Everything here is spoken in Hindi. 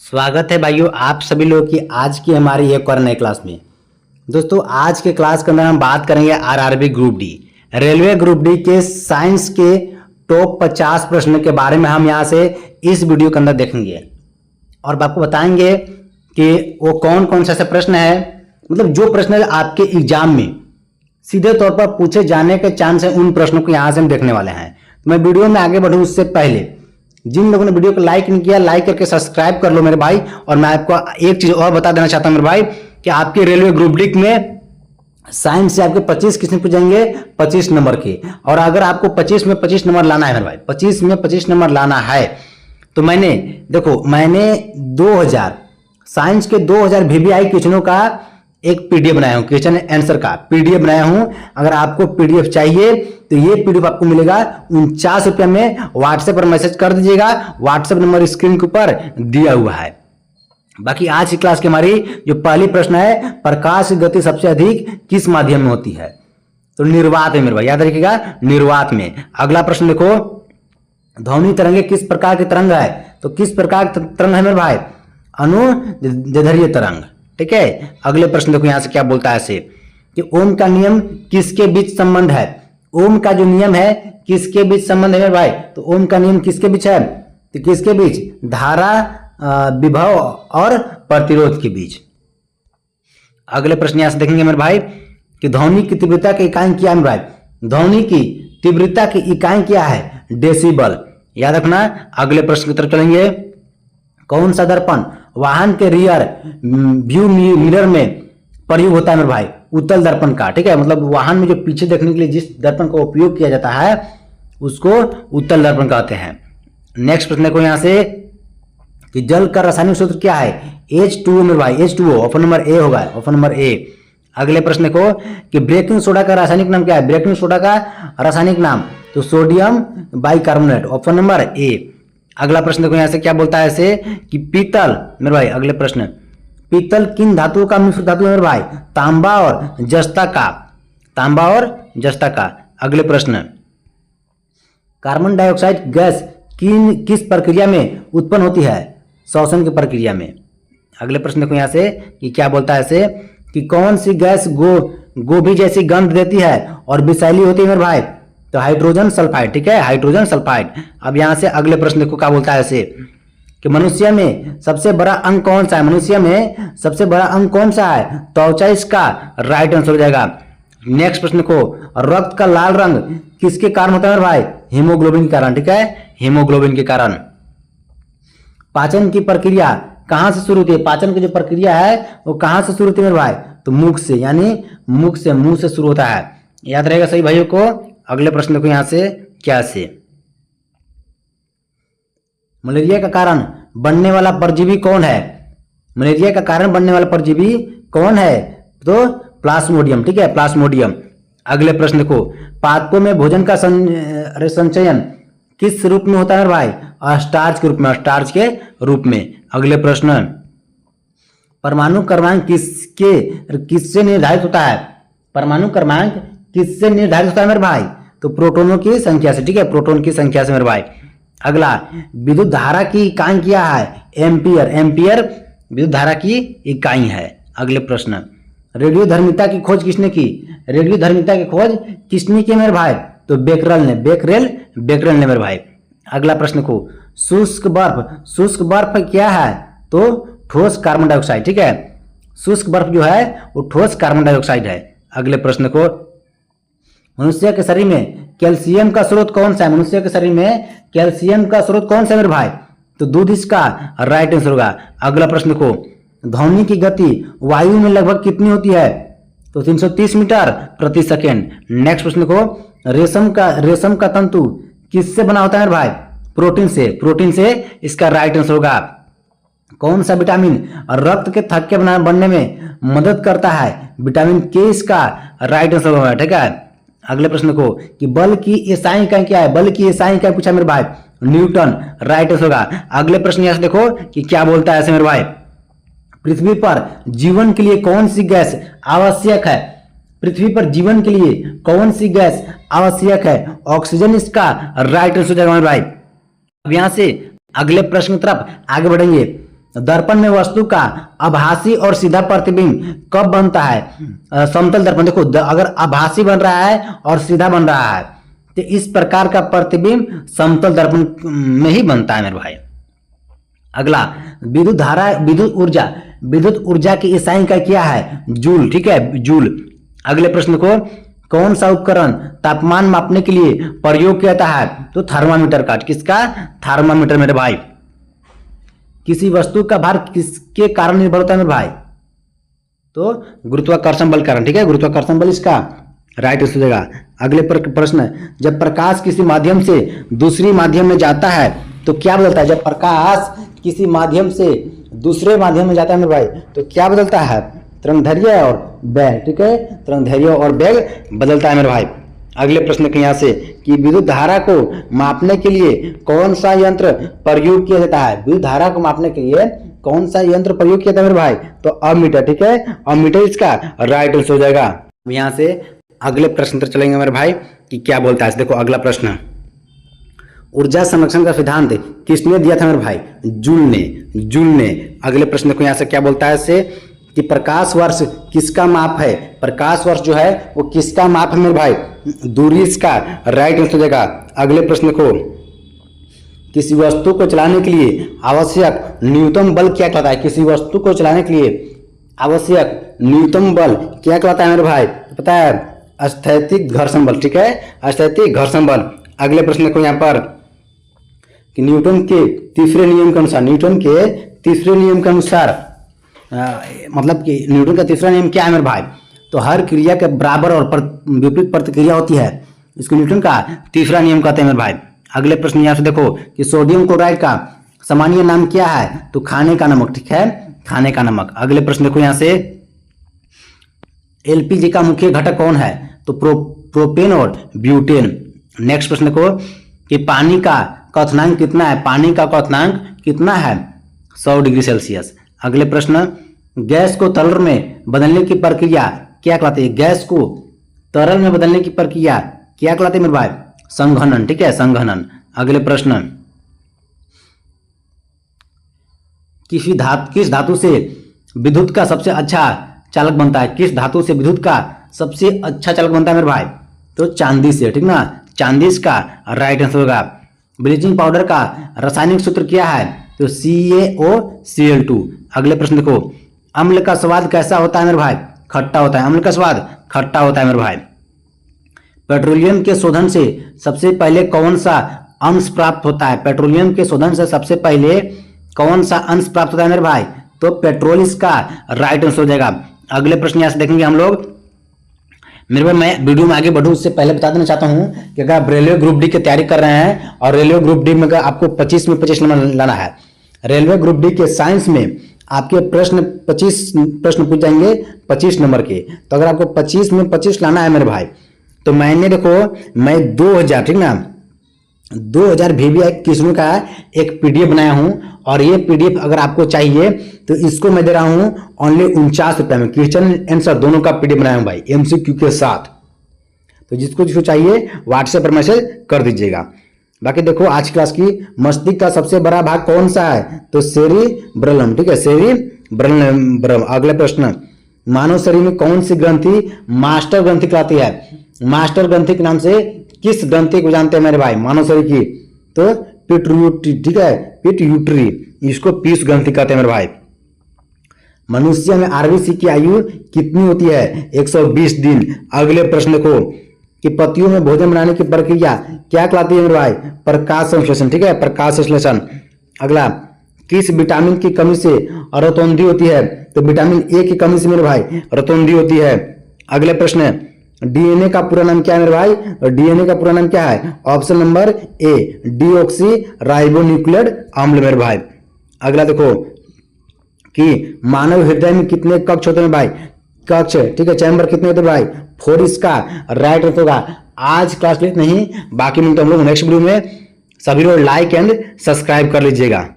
स्वागत है भाइयों आप सभी लोग की आज की हमारी एक और नई क्लास में। दोस्तों आज के क्लास के अंदर हम बात करेंगे RRB group D railway group D के साइंस के टॉप 50 प्रश्न के बारे में हम यहां से इस वीडियो के अंदर देखेंगे और आपको बताएंगे कि वो कौन कौन से ऐसे प्रश्न है, मतलब जो प्रश्न आपके एग्जाम में सीधे तौर पर पूछे जाने के चांस है, उन प्रश्नों को यहां से हम देखने वाले हैं। तो मैं वीडियो में आगे बढ़ूं उससे पहले जिन लोगों ने वीडियो को लाइक नहीं किया, लाइक करके सब्सक्राइब कर लो मेरे भाई। और मैं आपको एक चीज और बता देना चाहता हूं मेरे भाई कि आपके रेलवे ग्रुप डी में साइंस से आपके 25 क्वेश्चन पूछेंगे 25 नंबर के, और अगर आपको 25 में 25 नंबर लाना है मेरे भाई, 25 में 25 नंबर लाना है तो मैंने 2000 साइंस के 2000 वीवीआई क्वेश्चनों का एक पीडीएफ बनाया हूं, क्वेश्चन आंसर का पीडीएफ बनाया हूं। अगर आपको पीडीएफ चाहिए तो ये पीडीएफ आपको मिलेगा 49 रुपये में। व्हाट्सएप पर मैसेज कर दीजिएगा, व्हाट्सएप नंबर स्क्रीन के ऊपर दिया हुआ है। बाकी आज की क्लास की हमारी जो पहली प्रश्न है, प्रकाश की गति सबसे अधिक किस माध्यम में होती है? तो निर्वात में मेरे भाई, याद रखिएगा निर्वात में। अगला प्रश्न देखो, ध्वनि तरंगे किस प्रकार की तरंग है? तो किस प्रकार की तरंग है मेरे भाई? अनुदैर्ध्य तरंग। ठीक है, अगले प्रश्न देखो यहां से क्या बोलता है ऐसे कि ओम का नियम किसके बीच संबंध है? ओम का जो नियम है किसके बीच संबंध है मेरे भाई? तो ओम का नियम किसके बीच है? तो किसके बीच? धारा, विभव और प्रतिरोध के बीच। अगले प्रश्न यहां से देखेंगे मेरे भाई कि ध्वनि की तीव्रता की इकाई क्या है मेरे भाई? ध्वनि की तीव्रता की इकाई क्या है? डेसिबल। याद रखना। अगले प्रश्न की तरफ चलेंगे, कौन सा दर्पण वाहन के रियर व्यू मिरर में प्रयोग होता है मेरे भाई? उत्तल दर्पण का। ठीक है, मतलब वाहन में जो पीछे देखने के लिए जिस दर्पण का उपयोग किया जाता है उसको उत्तल दर्पण कहते हैं। नेक्स्ट प्रश्न को यहां से कि जल का रासायनिक सूत्र क्या है? H2O मेरे भाई, H2O ऑप्शन नंबर ए होगा, ऑप्शन नंबर ए। अगले प्रश्न को कि बेकिंग सोडा का रासायनिक नाम क्या है? बेकिंग सोडा का रासायनिक नाम तो sodium bicarbonate, option number A. अगला प्रश्न देखो यहां से क्या बोलता है ऐसे कि पीतल मेरे भाई, अगले प्रश्न, पीतल किन धातुओं का मिश्र धातु है मेरे भाई? तांबा और जस्ता का, तांबा और जस्ता का। अगले प्रश्न, कार्बन डाइऑक्साइड गैस किस प्रक्रिया में उत्पन्न होती है? श्वसन की प्रक्रिया में। अगले प्रश्न देखो यहां से कि क्या बोलता है ऐसे कि कौन सी गैस गोभी जैसी गंध देती है और विषैली होती है मेरे भाई? तो हाइड्रोजन सल्फाइड। ठीक है, हाइड्रोजन सल्फाइड। अब यहां से अगले प्रश्न देखो क्या बोलता है ऐसे कि मनुष्य में सबसे बड़ा अंग कौन सा है? मनुष्य में सबसे बड़ा अंग कौन सा है? त्वचा इसका राइट आंसर हो जाएगा। नेक्स्ट प्रश्न को, रक्त का लाल रंग किसके कारण होता है मेरे भाई? हीमोग्लोबिन के कारण। ठीक है, हीमोग्लोबिन के कारण। पाचन की प्रक्रिया कहां से शुरू होती है? पाचन की जो प्रक्रिया है वो कहां से शुरू होती है मेरे भाई? तो मुख से, यानी मुख से, मुंह से शुरू होता है। याद रहेगा सही भाइयों को। अगले प्रश्न देखो यहां से क्या से, मलेरिया का कारण बनने वाला परजीवी कौन है? मलेरिया का कारण बनने वाला परजीवी कौन है? तो प्लाज्मोडियम। ठीक है, प्लाज्मोडियम। अगले प्रश्न देखो, पादपों में भोजन का संचयन किस रूप में होता है भाई? स्टार्च के रूप में, स्टार्च के रूप में। अगले प्रश्न, परमाणु क्रमांक किससे निर्धारित होता है? परमाणु क्रमांक किससे निर्धारित होता है मेरे भाई? तो प्रोटोनों की संख्या से। ठीक है, प्रोटोन की संख्या से मेरे भाई। अगला, विद्युत धारा की इकाई क्या है? एम्पियर। एम्पियर विद्युत धारा की इकाई है। अगले प्रश्न, रेडियोधर्मिता की खोज किसने की? रेडियोधर्मिता की खोज किसने की मेरे भाई? तो बेकरेल ने, बेकरेल ने मेरे भाई। अगला प्रश्न को, शुष्क बर्फ क्या है? तो ठोस कार्बन डाइऑक्साइड। ठीक है, शुष्क बर्फ जो है वो ठोस कार्बन डाइऑक्साइड है। अगले प्रश्न को, मनुष्य के शरीर में कैल्शियम का स्रोत कौन सा है? मनुष्य के शरीर में कैल्शियम का स्रोत कौन सा है मेरे भाई? तो दूध इसका राइट आंसर होगा। अगला प्रश्न को, ध्वनि की गति वायु में लगभग कितनी होती है? तो 330 मीटर प्रति सेकेंड। नेक्स्ट प्रश्न को, रेशम का तंतु किससे बना होता है मेरे भाई? प्रोटीन से, प्रोटीन से इसका राइट आंसर होगा। कौन सा विटामिन रक्त के थक्के बनने में मदद करता है? विटामिन के इसका राइट आंसर होगा। ठीक है, अगले प्रश्न को कि बल की एसआई इकाई क्या है? बल की एसआई इकाई पूछा मेरे भाई, न्यूटन राइट आंसर होगा। अगले प्रश्न यहां से देखो कि क्या बोलता है ऐसे मेरे भाई, पृथ्वी पर जीवन के लिए कौन सी गैस आवश्यक है? पृथ्वी पर जीवन के लिए कौन सी गैस आवश्यक है? ऑक्सीजन इसका राइट आंसर हो जाएगा मेरे भाई। अब यहां से अगले प्रश्न की तरफ आगे बढ़ेंगे। दर्पण में वस्तु का आभासी और सीधा प्रतिबिंब कब बनता है? समतल दर्पण। देखो अगर आभासी बन रहा है और सीधा बन रहा है तो इस प्रकार का प्रतिबिंब समतल दर्पण में ही बनता है मेरे भाई। अगला विद्युत धारा, विद्युत ऊर्जा की इकाई का क्या है? जूल। ठीक है, जूल। अगले प्रश्न को, कौन सा उपकरण तापमान मापने के लिए प्रयोग किया जाता है? तो थर्मामीटर का। किसका? थर्मामीटर मेरे भाई। किसी वस्तु का भार किसके कारण निर्भर होता है मेरे भाई? तो गुरुत्वाकर्षण बल कारण। ठीक है, गुरुत्वाकर्षण बल इसका राइट आंसर हो जाएगा। अगले प्रश्न, जब प्रकाश किसी माध्यम से दूसरी माध्यम में जाता है तो क्या बदलता है? जब प्रकाश किसी माध्यम से दूसरे माध्यम में जाता है मेरे भाई तो क्या बदलता है? तरंगदैर्घ्य और वेग। ठीक है, तरंगदैर्घ्य और वेग बदलता है मेरे भाई। अगले प्रश्न के यहाँ से कि विद्युत धारा को मापने के लिए कौन सा यंत्र प्रयोग किया जाता है? विद्युत धारा को मापने के लिए कौन सा यंत्र प्रयोग किया जाता है मेरे भाई? तो अमीटर। ठीक है, अमीटर इसका राइट आंसर हो जाएगा। यहाँ से अगले प्रश्न पर चलेंगे मेरे भाई कि क्या बोलता है। देखो अगला प्रश्न, ऊर्जा संरक्षण का सिद्धांत किसने दिया था मेरे भाई? जूल ने। अगले प्रश्न को यहाँ से क्या बोलता है इससे कि प्रकाश वर्ष किसका माप है? प्रकाश वर्ष जो है वो किसका माप है मेरे भाई? दूरी इसका राइट आंसर हो जाएगा। अगले प्रश्न को, किसी वस्तु को चलाने के लिए आवश्यक न्यूनतम बल क्या कहलाता है? किसी वस्तु को चलाने के लिए आवश्यक न्यूनतम बल क्या कहलाता है मेरे भाई? पता है, स्थैतिक घर्षण बल। ठीक है, स्थैतिक घर्षण बल। अगले प्रश्न को यहाँ पर कि न्यूटन के तीसरे नियम के अनुसार मतलब कि न्यूटन का तीसरा नियम क्या है मेरे भाई? तो हर क्रिया के बराबर और विपरीत प्रतिक्रिया होती है, इसको न्यूटन का तीसरा नियम कहते हैं मेरे भाई। अगले प्रश्न यहाँ से देखो कि सोडियम क्लोराइड का सामान्य नाम क्या है? तो खाने का नमक। ठीक है, खाने का नमक। अगले प्रश्न देखो यहाँ से, एलपीजी का मुख्य घटक कौन है? तो प्रोपेन और ब्यूटेन। नेक्स्ट प्रश्न को कि पानी का क्वथनांक कितना है? पानी का क्वथनांक कितना है? 100 डिग्री सेल्सियस। अगले प्रश्न, गैस को तरल में बदलने की प्रक्रिया क्या कहलाती है? गैस को तरल में बदलने की प्रक्रिया क्या कहलाती है मेरे भाई? संघनन। ठीक है, संघनन। अगले प्रश्न, किस धातु से विद्युत का सबसे अच्छा चालक बनता है? किस धातु से विद्युत का सबसे अच्छा चालक बनता है मेरे भाई? तो चांदी से। ठीक ना, चांदी इसका राइट आंसर होगा। ब्लीचिंग पाउडर का रासायनिक सूत्र क्या है? तो CaOCl2। अगले प्रश्न देखो, अम्ल का स्वाद कैसा होता है मेरे भाई? खट्टा होता है। अम्ल का स्वाद खट्टा होता है मेरे भाई। पेट्रोलियम के शोधन से सबसे पहले कौन सा अंश प्राप्त होता है? पेट्रोलियम के शोधन से सबसे पहले कौन सा अंश प्राप्त होता है मेरे भाई? तो पेट्रोल इसका राइट आंसर हो जाएगा। अगले प्रश्न यहाँ से देखेंगे हम लोग। मेरे भाई मैं वीडियो में आगे बढ़ूँ उससे पहले बता देना चाहता हूँ कि अगर आप रेलवे ग्रुप डी की तैयारी कर रहे हैं और रेलवे ग्रुप डी में अगर आपको 25 में 25 नंबर लाना है, रेलवे ग्रुप डी के साइंस में आपके 25 प्रश्न पूछ जाएंगे 25 नंबर के। तो अगर आपको 25 में 25 लाना है मेरे भाई तो मैंने देखो मैं 2000 ठीक ना 2000 VVI क्वेश्चनों का एक PDF बनाया हूं और ये PDF अगर आपको चाहिए तो इसको मैं दे रहा हूं ओनली 49 रुपये में। क्वेश्चन आंसर दोनों का PDF बनाया हूं भाई MCQ के साथ। तो जिसको चाहिए व्हाट्सएप पर मैसेज कर दीजिएगा। बाकी देखो आज क्लास की मस्तिष्क का सबसे बड़ा भाग कौन सा है? तो सेरिब्रम। ठीक है, सेरिब्रम। अगले प्रश्न, मानव शरीर में कौन सी ग्रंथि मास्टर ग्रंथि कहलाती है? मास्टर ग्रंथि के नाम से किस ग्रंथि को जानते हैं मेरे भाई मानव शरीर की? तो पिट्यूटरी। ठीक है, पिट्यूटरी, इसको पीयूष ग्रंथि कहते हैं मेरे भाई। मनुष्य में आरबीसी की आयु कितनी होती है? 120 दिन। अगले प्रश्न को कि पतियों में भोजन बनाने की प्रक्रिया क्या कहलाती है मेरे भाई? प्रकाश संश्लेषण। ठीक है, प्रकाश संश्लेषण। अगला, किस विटामिन की कमी से रतौंधी होती है? तो विटामिन ए की कमी से मेरे भाई रतौंधी होती है। अगले प्रश्न, डीएनए का पूरा नाम क्या है मेरे भाई? डीएनए का पूरा नाम क्या है? Option number A deoxy ribonucleic अम्ल मेरे भाई। अगला देखो कि मानव हृदय में कितने कक्ष होते हैं भाई? कक्ष। ठीक है, चैम्बर कितने होते हैं भाई? 4 इसका राइट आंसर होगा। आज क्लास नहीं, बाकी मिलते हम लोग नेक्स्ट वीडियो में। सभी लोग लाइक एंड सब्सक्राइब कर लीजिएगा।